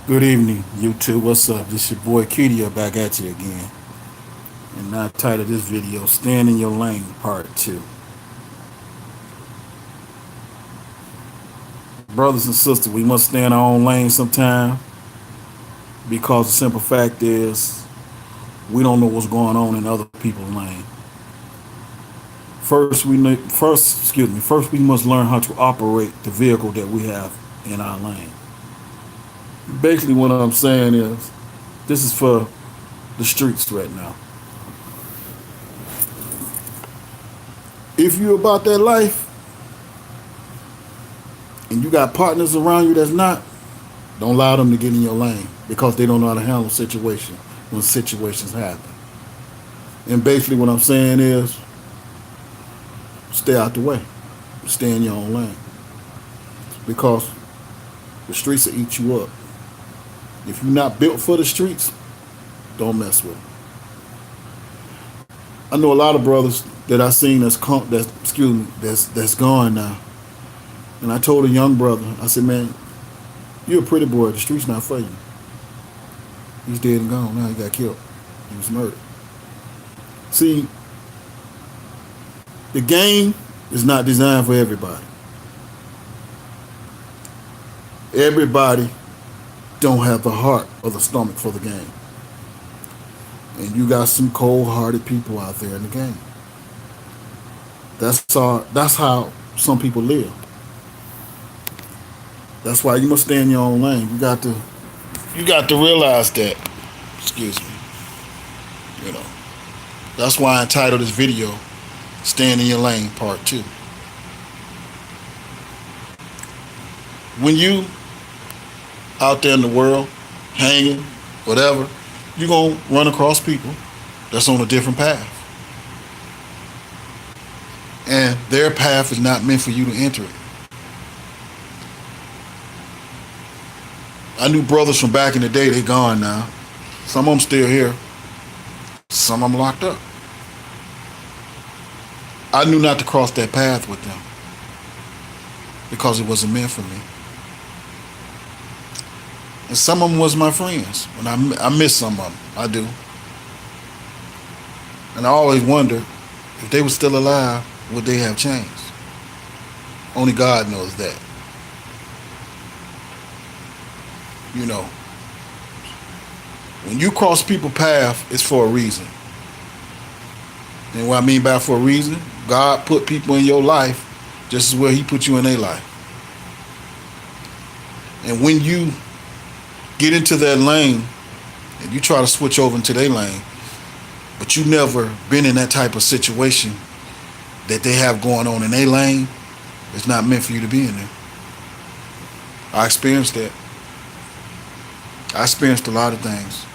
Good evening, YouTube. What's up? This your boy Kedia back at you again. And I titled this video Stand in Your Lane Part 2. Brothers and sisters, we must stay in our own lane sometime because the simple fact is we don't know what's going on in other people's lane. First we must learn how to operate the vehicle that we have in our lane. Basically what I'm saying is this is for the streets right now. If you about that life and you got partners around you that's not, don't allow them to get in your lane because they don't know how to handle situations when situations happen. And basically what I'm saying is stay out the way. Stay in your own lane. Because the streets will eat you up. If you're not built for the streets, don't mess with them. I know a lot of brothers that I seen that's gone now. And I told a young brother, I said, man, you're a pretty boy. The street's not for you. He's dead and gone. Now he got killed. He was murdered. See, the game is not designed for everybody. Everybody don't have the heart or the stomach for the game. And you got some cold-hearted people out there in the game. That's how some people live. That's why you must stay in your own lane. You got to realize that. Excuse me. You know. That's why I entitled this video Stand in Your Lane Part 2. When you out there in the world, hanging, whatever, you're going to run across people that's on a different path. And their path is not meant for you to enter it. I knew brothers from back in the day, they gone now. Some of them still here. Some of them locked up. I knew not to cross that path with them because it wasn't meant for me. And some of them was my friends. And I miss some of them. I do. And I always wonder if they were still alive, would they have changed? Only God knows that. You know, when you cross people's path, it's for a reason. And what I mean by for a reason, God put people in your life just as well He put you in their life. And when you get into that lane and you try to switch over into their lane, but you never been in that type of situation that they have going on in their lane, it's not meant for you to be in there. I experienced that. I experienced a lot of things.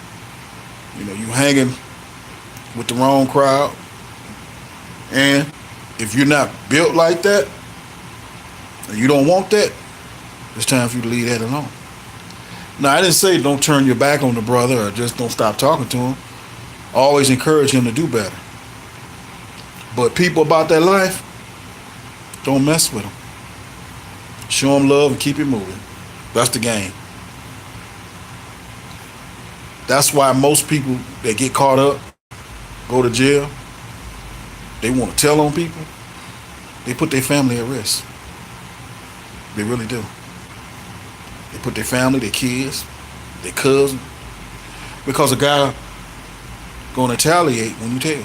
You know, you hanging with the wrong crowd, and if you're not built like that, and you don't want that, it's time for you to leave that alone. Now, I didn't say don't turn your back on the brother or just don't stop talking to him. I always encourage him to do better. But people about that life, don't mess with them. Show them love and keep it moving. That's the game. That's why most people that get caught up, go to jail, they want to tell on people. They put their family at risk. They really do. They put their family, their kids, their cousin, because a guy gonna retaliate when you tell.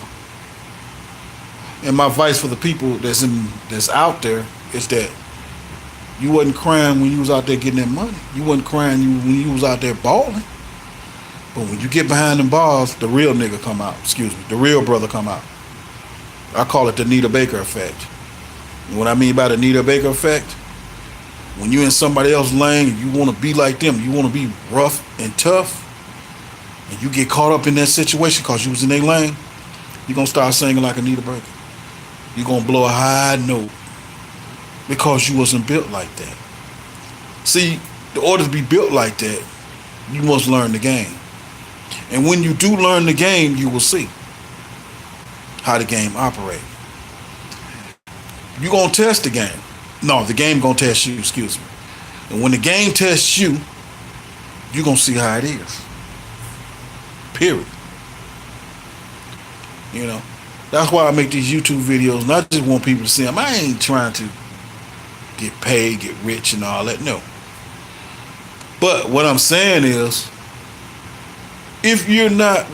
And my advice for the people that's out there is that you wasn't crying when you was out there getting that money. You wasn't crying when you was out there balling. But when you get behind them bars, the real nigga come out. The real brother come out. I call it the Nita Baker effect. And what I mean by the Nita Baker effect, when you're in somebody else's lane, you want to be like them. You want to be rough and tough. And you get caught up in that situation because you was in their lane, you're going to start singing like Anita Baker. You're going to blow a high note because you wasn't built like that. See, in order to be built like that, you must learn the game. And when you do learn the game, you will see how the game operates. You're going to test the game. No, the game going to test you, excuse me. And when the game tests you, you're going to see how it is. Period. You know, that's why I make these YouTube videos, and I just want people to see them. I ain't trying to get paid, get rich, and all that. No. But what I'm saying is, if you're not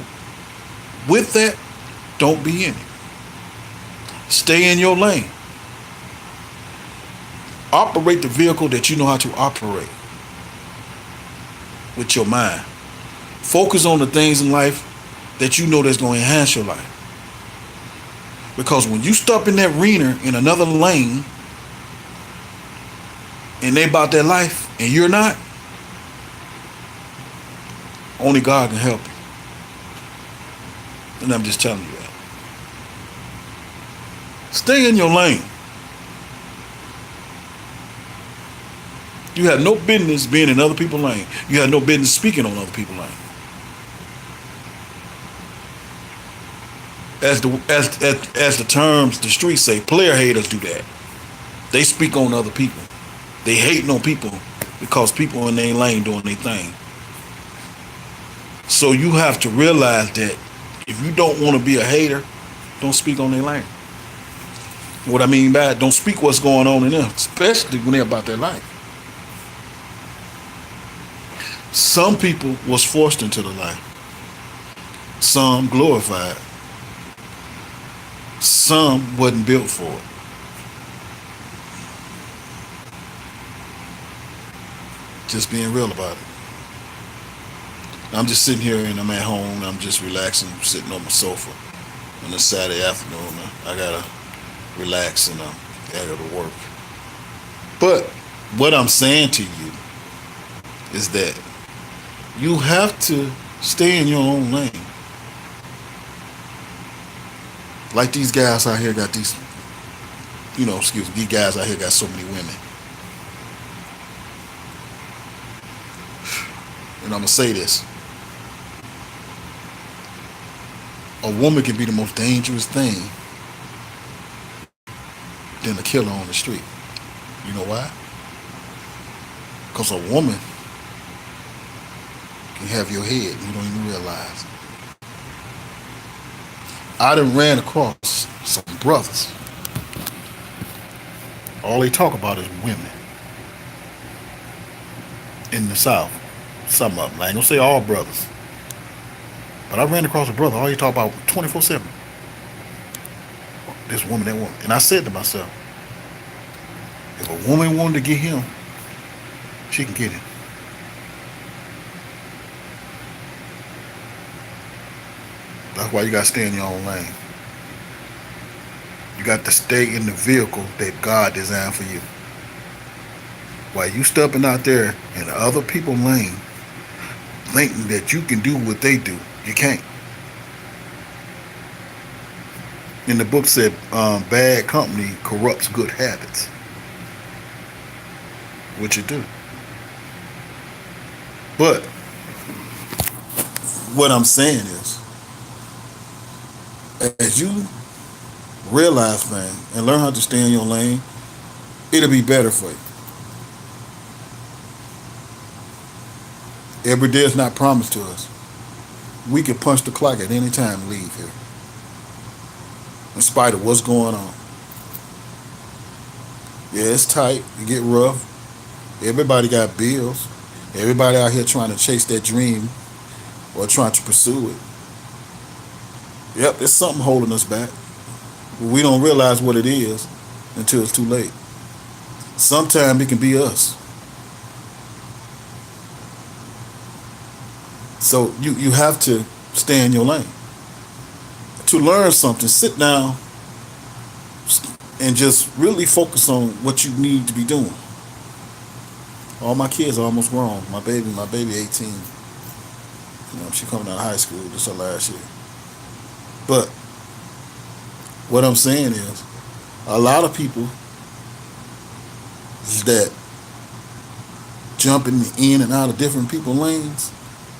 with that, don't be in it. Stay in your lane. Operate the vehicle that you know how to operate with your mind. Focus on the things in life that you know that's going to enhance your life. Because when you step in that arena in another lane and they about their life and you're not, only God can help you. And I'm just telling you that. Stay in your lane. You have no business being in other people's lane. You have no business speaking on other people's lane. As the terms the streets say, player haters do that. They speak on other people. They hating on people because people in their lane doing their thing. So you have to realize that if you don't want to be a hater, don't speak on their lane. What I mean by it, don't speak what's going on in them, especially when they're about their life. Some people was forced into the life. Some glorified. Some wasn't built for it. Just being real about it. I'm just sitting here and I'm at home and I'm just relaxing, sitting on my sofa on a Saturday afternoon. I gotta relax and I gotta go to work. But what I'm saying to you is that you have to stay in your own lane. Like these guys out here got these, these guys out here got so many women. And I'm going to say this. A woman can be the most dangerous thing than a killer on the street. You know why? Because a woman can have your head and you don't even realize. I done ran across some brothers. All they talk about is women. In the South. Some of them. I ain't gonna say all brothers. But I ran across a brother, all he talk about 24/7. This woman, that woman. And I said to myself, if a woman wanted to get him, she can get him. That's why you gotta stay in your own lane. You got to stay in the vehicle that God designed for you. While you stepping out there in the other people's lane, thinking that you can do what they do, you can't. In the book said, bad company corrupts good habits. What you do. But what I'm saying is, as you realize things and learn how to stay in your lane, it'll be better for you. Every day is not promised to us. We can punch the clock at any time and leave here. In spite of what's going on. Yeah, it's tight. It get rough. Everybody got bills. Everybody out here trying to chase that dream or trying to pursue it. Yep, there's something holding us back. We don't realize what it is until it's too late. Sometimes it can be us. So you have to stay in your lane. To learn something, sit down and just really focus on what you need to be doing. All my kids are almost grown. My baby 18. She coming out of high school. This is her last year. But what I'm saying is, a lot of people that jumping in and out of different people's lanes,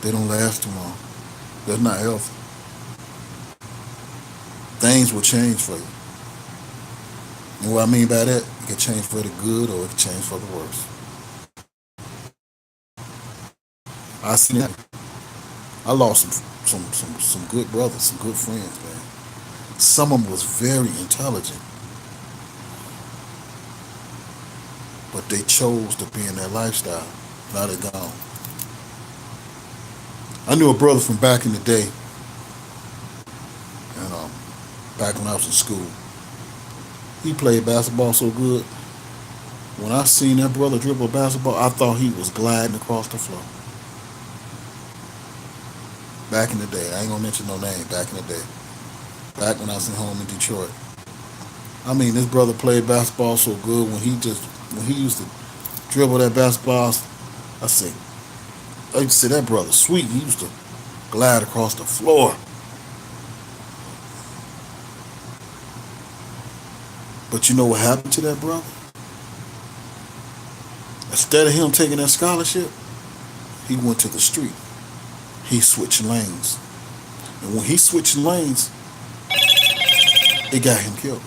they don't last too long. That's not healthy. Things will change for you. And what I mean by that, it can change for the good or it can change for the worse. I seen that. I lost some good brothers, some good friends, man. Some of them was very intelligent, but they chose to be in that lifestyle. Now they're gone. I knew a brother from back in the day, and back when I was in school. He played basketball so good. When I seen that brother dribble a basketball, I thought he was gliding across the floor. Back in the day, I ain't gonna mention no name. Back in the day, back when I was at home in Detroit. I mean, this brother played basketball so good when he used to dribble that basketball. I say, I used to say that brother sweet. He used to glide across the floor. But you know what happened to that brother? Instead of him taking that scholarship, he went to the street. He switched lanes. And when he switched lanes, it got him killed.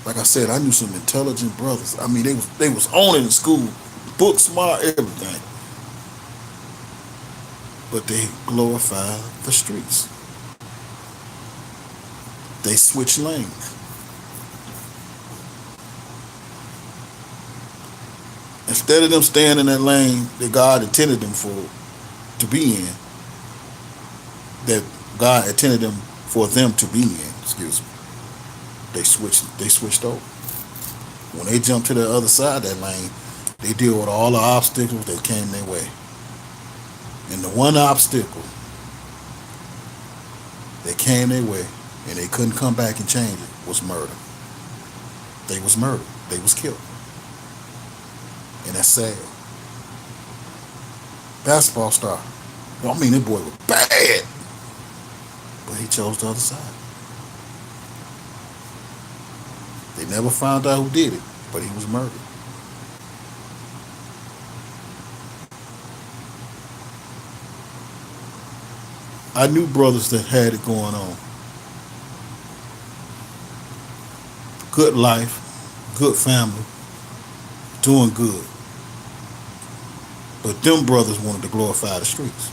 Like I said, I knew some intelligent brothers. I mean, they was on it in school, book smart, everything. But they glorified the streets. They switched lanes. Instead of them staying in that lane that God intended them to be in, that God intended them for them to be in, excuse me, they switched over. When they jumped to the other side of that lane, they deal with all the obstacles that came their way. And the one obstacle that came their way and they couldn't come back and change it was murder. They was murdered. They was killed. And that's sad. Basketball star. I mean, that boy was bad. But he chose the other side. They never found out who did it, but he was murdered. I knew brothers that had it going on. Good life, good family, doing good. But them brothers wanted to glorify the streets.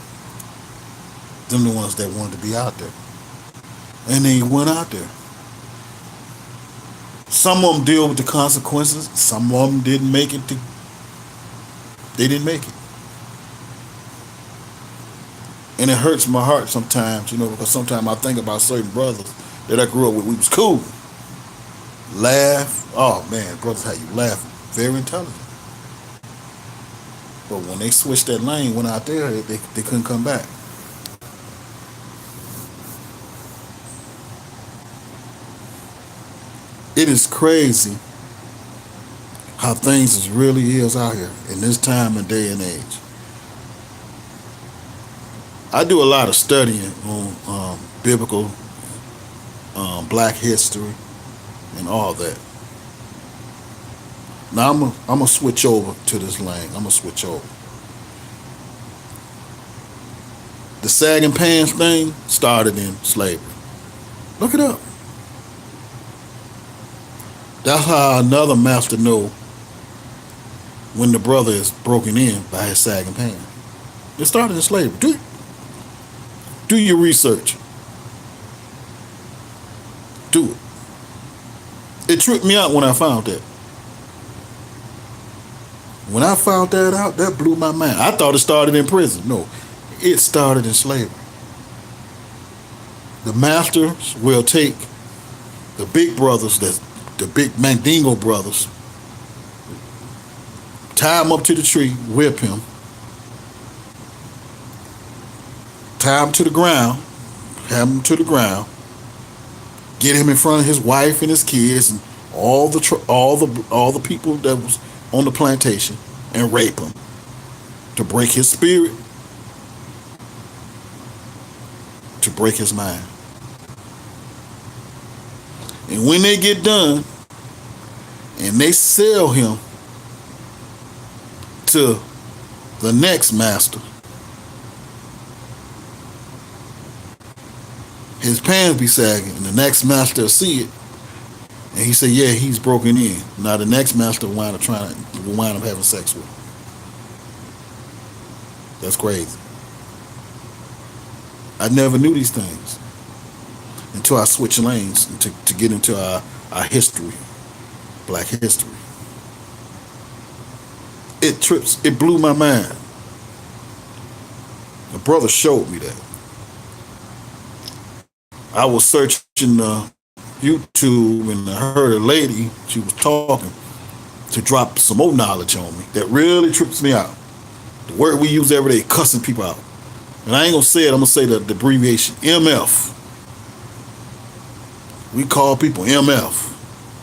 Them the ones that wanted to be out there. And they went out there. Some of them deal with the consequences. Some of them didn't make it. They didn't make it. And it hurts my heart sometimes, because sometimes I think about certain brothers that I grew up with. We was cool. Laugh. Oh, man, brothers had you laughing. Very intelligent. But when they switched that lane, went out there, they couldn't come back. It is crazy how things really is out here in this time and day and age. I do a lot of studying on biblical, black history, and all that. Now I'm gonna switch over to this lane. I'm gonna switch over. The sagging pants thing started in slavery. Look it up. That's how another master know when the brother is broken in by his sagging pants. It started in slavery. Do your research. Do it. It tripped me out when I found that. When I found that out, that blew my mind. I thought it started in prison. No, it started in slavery. The masters will take the big brothers, the big Mandingo brothers, tie him up to the tree, whip him, tie him to the ground, have him to the ground, get him in front of his wife and his kids and all the people that was on the plantation, and rape him to break his spirit, to break his mind. And when they get done and they sell him to the next master, his pants be sagging and the next master will see it And he said, yeah, he's broken in. Now the next master will wind up having sex with him. That's crazy. I never knew these things until I switched lanes to get into our history, black history. It blew my mind. The brother showed me that. I was searching YouTube and I heard a lady, she was talking to drop some more knowledge on me that really trips me out. The word we use every day, cussing people out. And I ain't gonna say it, I'm gonna say the abbreviation, MF. We call people MF.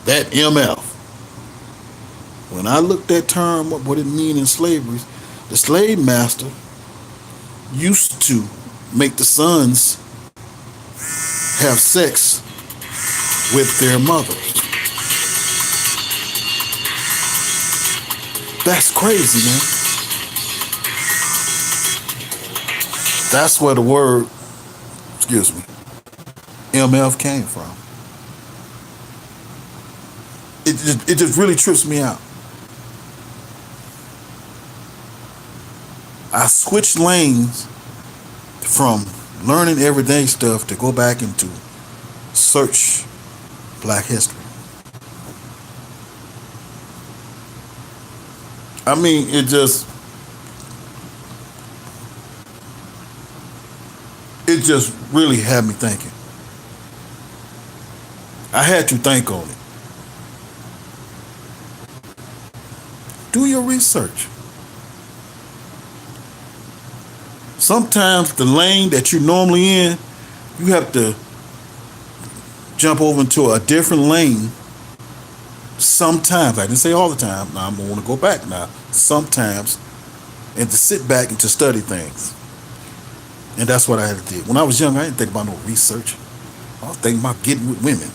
That MF. When I looked that term up, what it mean in slavery, the slave master used to make the sons have sex with their mothers. That's crazy, man. That's where the word, excuse me, MF came from. It just really trips me out. I switched lanes from learning everyday stuff to go back into search black history. I mean, it just really had me thinking. I had to think on it. Do your research. Sometimes the lane that you're normally in, you have to jump over into a different lane. Sometimes, I didn't say all the time, now I'm going to want to go back now. Sometimes, and to sit back and to study things. And that's what I had to do. When I was young, I didn't think about no research. I was thinking about getting with women,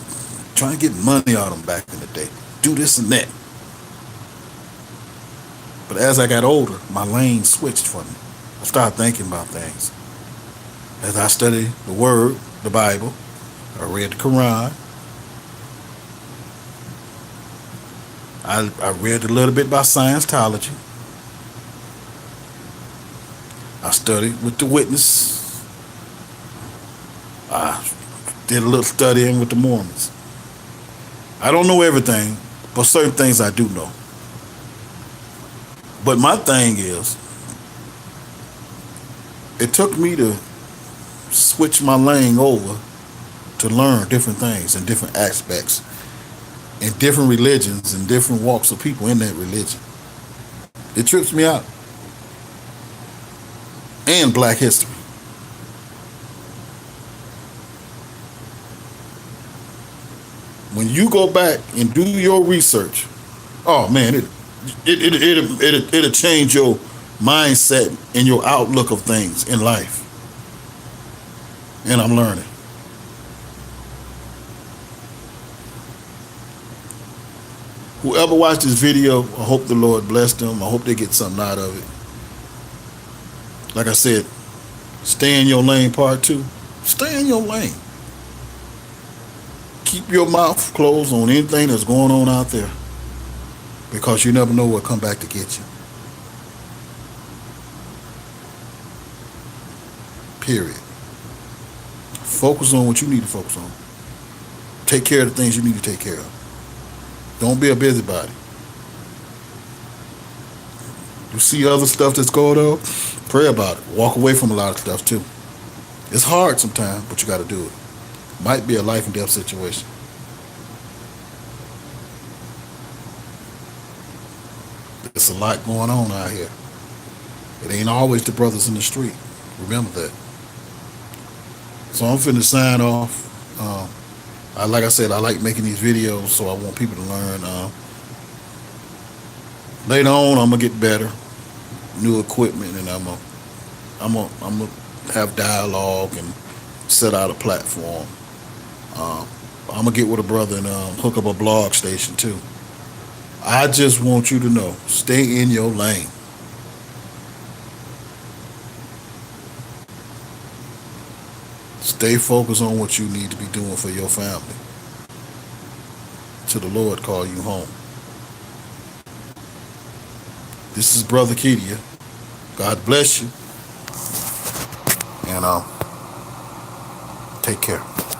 trying to get money out of them back in the day. Do this and that. But as I got older, my lane switched for me. I started thinking about things. As I studied the Word, the Bible, I read the Quran. I read a little bit about Scientology. I studied with the Witness. I did a little studying with the Mormons. I don't know everything, but certain things I do know. But my thing is, it took me to switch my lane over to learn different things and different aspects in different religions and different walks of people in that religion. It trips me out. And black history. When you go back and do your research, oh man, it'll change your mindset and your outlook of things in life. And I'm learning. Whoever watched this video, I hope the Lord bless them. I hope they get something out of it. Like I said, stay in your lane, part 2. Stay in your lane. Keep your mouth closed on anything that's going on out there, because you never know what'll come back to get you. Period. Focus on what you need to focus on. Take care of the things you need to take care of. Don't be a busybody. You see other stuff that's going on, pray about it. Walk away from a lot of stuff too. It's hard sometimes, but you got to do it. Might be a life and death situation. There's a lot going on out here. It ain't always the brothers in the street. Remember that. So I'm finna sign off. Like I said, I like making these videos, so I want people to learn. Later on, I'm gonna get better, new equipment, and I'm gonna have dialogue and set out a platform. I'm gonna get with a brother and hook up a blog station too. I just want you to know, stay in your lane. Stay focused on what you need to be doing for your family. till the Lord call you home. This is Brother Kedia. God bless you. And take care.